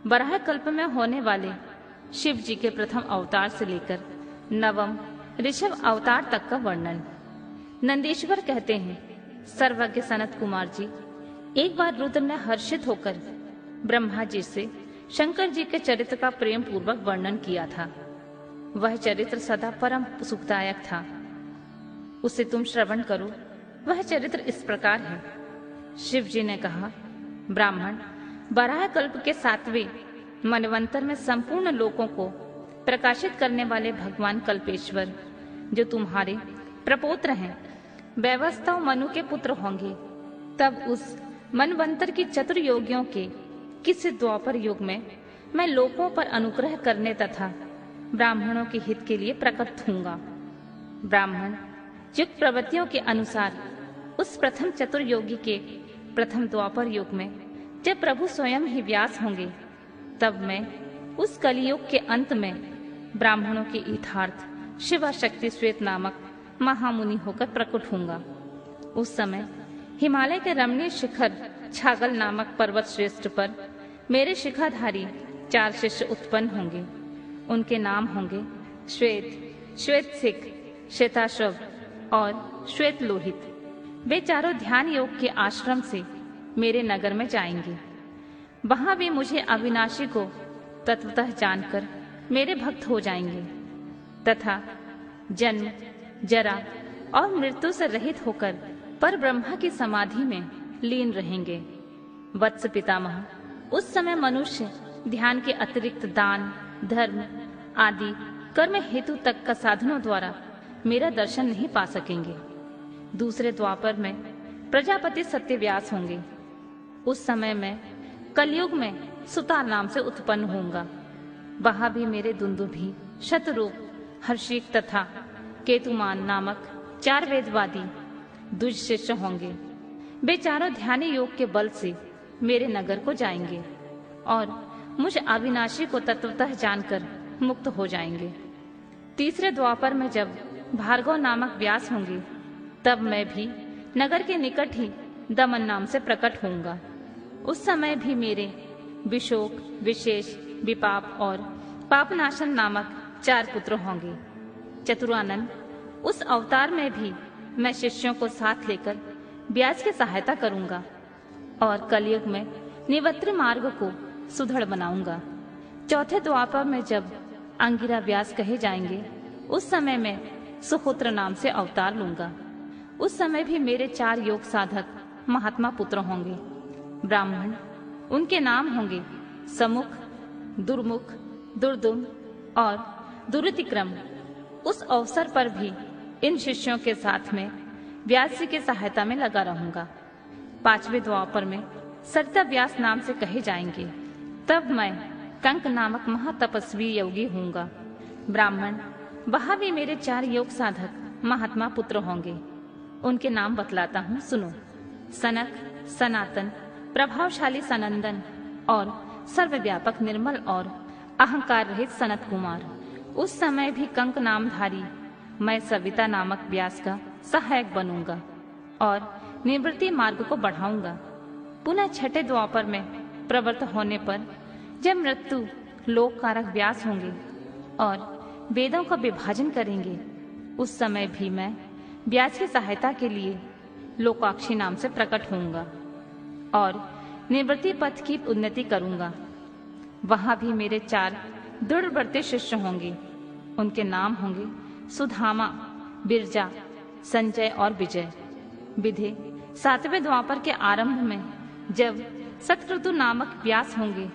बराह कल्प में होने वाले शिव जी के प्रथम अवतार से लेकर नवम ऋषभ अवतार तक का वर्णन। नंदीश्वर कहते हैं, सर्वज्ञ सनत कुमार जी, एक बार रुद्र ने हर्षित होकर ब्रह्मा जी से शंकर जी के चरित्र का प्रेम पूर्वक वर्णन किया था। वह चरित्र सदा परम सुखदायक था, उसे तुम श्रवण करो। वह चरित्र इस प्रकार है। शिव जी ने कहा, ब्राह्मण, बराह कल्प के 7वें मनवंतर में संपूर्ण लोकों को प्रकाशित करने वाले भगवान कल्पेश्वर, जो तुम्हारे प्रपौत्र हैं, वैवस्वत मनु के पुत्र होंगे। तब उस मनवंतर की चतुर्योगियों के किसी द्वापर युग में मैं लोकों पर अनुग्रह करने तथा ब्राह्मणों के हित के लिए प्रकट होऊंगा। ब्राह्मण, युग प्रवृत्तियों के अनुसार उस प्रथम चतुर्योगी के प्रथम द्वापर युग में जब प्रभु स्वयं ही व्यास होंगे, तब मैं उस कलियुग के अंत में ब्राह्मणों के हितार्थ शिवा शक्ति श्वेत नामक महामुनि होकर प्रकट होऊंगा। उस समय हिमालय के रमणीय शिखर छागल नामक पर्वत श्रेष्ठ पर मेरे शिखाधारी 4 शिष्य उत्पन्न होंगे। उनके नाम होंगे श्वेत, श्वेतसिक, श्वेताश्व और श्वेत लोहित। वे चारों ध्यान योग के आश्रम से मेरे नगर में जाएंगे। वहां वे मुझे अविनाशी को तत्वतः जानकर मेरे भक्त हो जाएंगे तथा जन्म, जरा और मृत्यु से रहित होकर पर ब्रह्मा की समाधि में लीन रहेंगे। वत्स पितामह, उस समय मनुष्य ध्यान के अतिरिक्त दान, धर्म आदि कर्म हेतु तक का साधनों द्वारा मेरा दर्शन नहीं पा सकेंगे। दूसरे द्वापर में प्रजापति सत्यव्यास होंगे। उस समय मैं कलयुग में सुतार नाम से उत्पन्न होऊंगा। वहां भी मेरे दुंदुभी, शतरूप, हर्षिक तथा केतुमान नामक 4 वेदवादी द्विज शिष्य होंगे। वे चारों ध्यान योग के बल से मेरे नगर को जाएंगे और मुझ अविनाशी को तत्वतः जानकर मुक्त हो जाएंगे। तीसरे द्वापर में जब भार्गव नामक व्यास होंगे, तब मैं भी नगर के निकट ही दमन नाम से प्रकट होऊंगा। उस समय भी मेरे विशोक, विशेष, विपाप और पापनाशन नामक 4 पुत्र होंगे। चतुरानन, उस अवतार में भी मैं शिष्यों को साथ लेकर व्यास की सहायता करूंगा और कलयुग में निवृत्ति मार्ग को सुदृढ़ बनाऊंगा। चौथे द्वापर में जब अंगिरा व्यास कहे जाएंगे, उस समय मैं सुहोत्र नाम से अवतार लूंगा। उस समय भी मेरे 4 योग साधक महात्मा पुत्र होंगे। ब्राह्मण, उनके नाम होंगे समुख, दुर्मुख, दुर्दुम और दुरितिक्रम। उस अवसर पर भी इन शिष्यों के साथ में व्यास जी की सहायता में लगा रहूंगा। 5वें द्वापर में सरिता व्यास नाम से कहे जाएंगे। तब मैं कंक नामक महातपस्वी योगी होऊंगा। ब्राह्मण, वहां भी मेरे 4 योग साधक महात्मा पुत्र होंगे। उनके नाम बतलाता हूँ, सुनो। सनक, सनातन, प्रभावशाली सनंदन और सर्वव्यापक निर्मल और अहंकार रहित सनत कुमार। उस समय भी कंक नामधारी मैं सविता नामक व्यास का सहायक बनूंगा और निवृत्ति मार्ग को बढ़ाऊंगा। पुनः 6ठे द्वापर में प्रवृत्त होने पर जब मृत्यु लोक कारक व्यास होंगे और वेदों का विभाजन करेंगे, उस समय भी मैं व्यास की सहायता के लिए लोकाक्षी नाम से प्रकट होऊंगा और निवृत्ति पथ की उन्नति करूंगा। वहां भी मेरे 4 दृढ़व्रती शिष्य होंगे। उनके नाम होंगे सुधामा, बिरजा, संजय और विजय। विधे 7वें द्वापर के आरंभ में जब सतक्रतु नामक व्यास होंगे,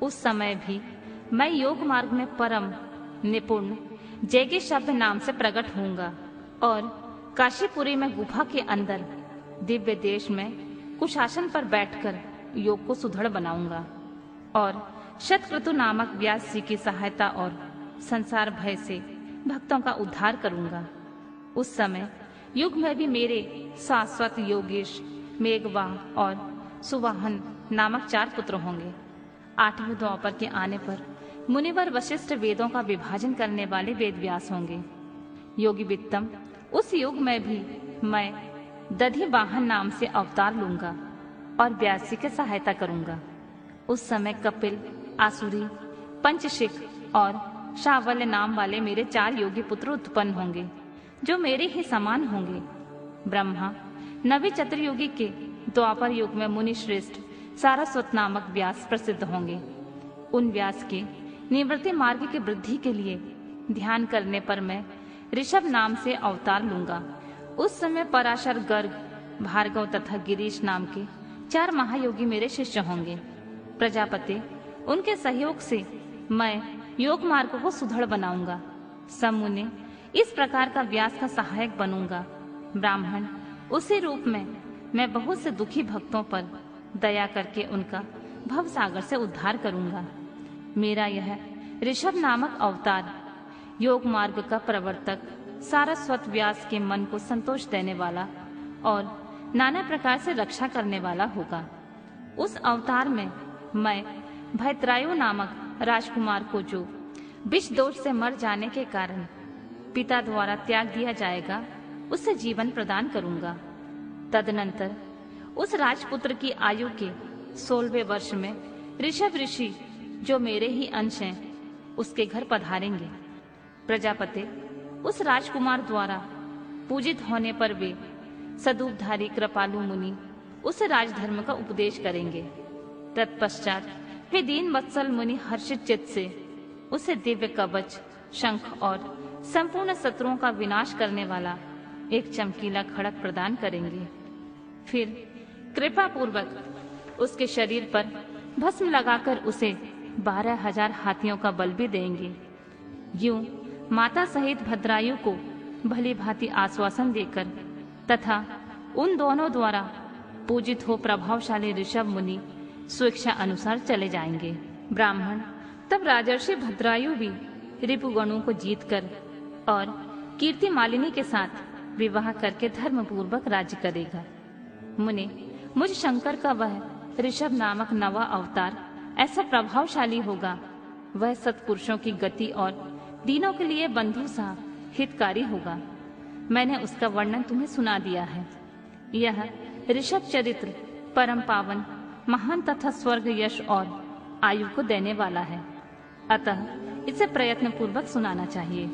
उस समय भी मैं योग मार्ग में परम निपुण जैगे शब्द नाम से प्रकट होऊंगा और काशीपुरी में गुफा के अंदर दिव्य देश में कुशासन पर बैठकर योग को सुदृढ़ बनाऊंगा और शतक्रतु नामक व्यास जी की सहायता और संसार भय से भक्तों का उद्धार करूंगा। उस समय युग में भी मेरे शाश्वत योगेश, मेघवाह और सुवाहन नामक 4 पुत्र होंगे। 8वें द्वापर के आने पर मुनिवर वशिष्ठ वेदों का विभाजन करने वाले वेद व्यास होंगे। योगी वित्तम, उस युग में भी मैं दधि वाहन नाम से अवतार लूंगा और व्यास जी की सहायता करूंगा। उस समय कपिल, आसुरी, पंचशिख और शावल्य नाम वाले मेरे 4 योगी पुत्र उत्पन्न होंगे, जो मेरे ही समान होंगे। ब्रह्मा नवी चतुर्युगी के द्वापर युग में मुनि श्रेष्ठ सारस्वत नामक व्यास प्रसिद्ध होंगे। उन व्यास के निवृत्ति मार्ग की वृद्धि के लिए ध्यान करने पर मैं ऋषभ नाम से अवतार लूंगा। उस समय पराशर, गर्ग, भार्गव तथा गिरीश नाम के 4 महायोगी मेरे शिष्य होंगे। प्रजापति, उनके सहयोग से मैं योग मार्ग को सुदृढ़ बनाऊंगा। सब मुनि इस प्रकार का व्यास का सहायक बनूंगा। ब्राह्मण, उसी रूप में मैं बहुत से दुखी भक्तों पर दया करके उनका भव सागर से उद्धार करूंगा। मेरा यह ऋषभ नामक अवतार योग मार्ग का प्रवर्तक, सारस्वत व्यास के मन को संतोष देने वाला और नाना प्रकार से रक्षा करने वाला होगा। उस अवतार में मैं भैत्रायु नामक राजकुमार को, जो विष दोष से मर जाने के कारण पिता द्वारा त्याग दिया जाएगा, उसे जीवन प्रदान करूंगा। तदनंतर उस राजपुत्र की आयु के 16वें वर्ष में ऋषभ ऋषि, जो मेरे ही अंश हैं, उसके घर पधारेंगे। प्रजापति, उस राजकुमार द्वारा पूजित होने पर वे सदूपधारी कृपालु मुनि उसे राजधर्म का उपदेश करेंगे। तत्पश्चात वे दीन वत्सल मुनि हर्षित चित्त से उसे दिव्य कवच, शंख और संपूर्ण शत्रुओं का विनाश करने वाला एक चमकीला खड़ग प्रदान करेंगे। फिर कृपा पूर्वक उसके शरीर पर भस्म लगाकर उसे 12,000 हाथियों का बल भी देंगे। यूं माता सहित भद्रायु को भली भांति आश्वासन देकर तथा उन दोनों द्वारा पूजित हो प्रभावशाली ऋषभ मुनि स्वेच्छा अनुसार चले जाएंगे। ब्राह्मण, तब राजर्षि भद्रायु भी रिपुगणों को जीतकर और कीर्ति मालिनी के साथ विवाह करके धर्म पूर्वक राज्य करेगा। मुनि, मुझ शंकर का वह ऋषभ नामक नवा अवतार ऐसा प्रभावशाली होगा, वह सत्पुरुषों की गति और दीनों के लिए बंधु सा हितकारी होगा। मैंने उसका वर्णन तुम्हें सुना दिया है। यह ऋषभ चरित्र परम पावन, महान तथा स्वर्ग, यश और आयु को देने वाला है, अतः इसे प्रयत्न पूर्वक सुनाना चाहिए।